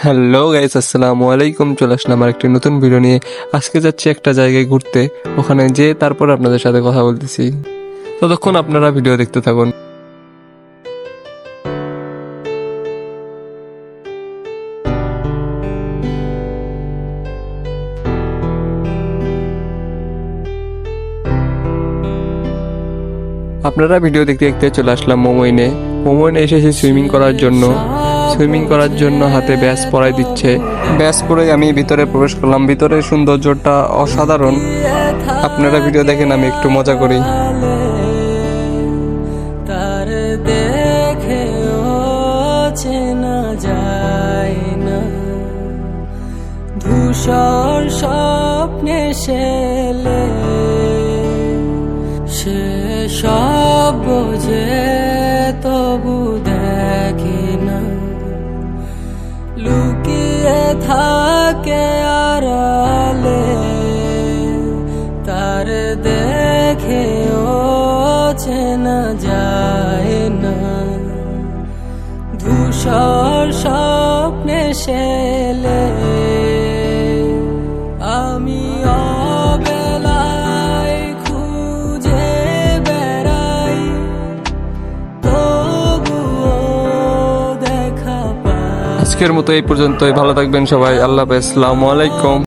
Hello guys, আসসালামু আলাইকুম। চলে আসলাম আর একটি নতুন ভিডিও নিয়ে। আজকে যাচ্ছি একটা জায়গায় ঘুরতে, ওখানে যে তারপর আপনাদের সাথে কথা বলতেছি। ততক্ষণ আপনারা ভিডিও দেখতে থাকুন। আপনারা ভিডিও দেখতে দেখতে চলে আসলাম মোমোইনে। মোমোইনে এসেছি সুইমিং করার জন্য হাতে ব্যাস পরাই দিচ্ছে। ব্যাস পরে আমি ভিতরে প্রবেশ করলাম। ভিতরের সৌন্দর্যটা অসাধারণ। আপনারা ভিডিও দেখেন, আমি একটু মজা করি। তার দেখে চেনা যায় না, ধূসর স্বপ্নে শেলে সে সব বোঝে তবু দেখে না, লুকিয়ে থাকে আড়ালে তার দেখে চেনা যায় না, ধূসর স্বপ্নে শেলে আমি অবেলায় খুঁজে বেড়াই, তবুও দেখা পাই। আজকের মতো এই পর্যন্তই। ভালো থাকবেন সবাই। আল্লাহ হাফেজ। আসসালামু আলাইকুম।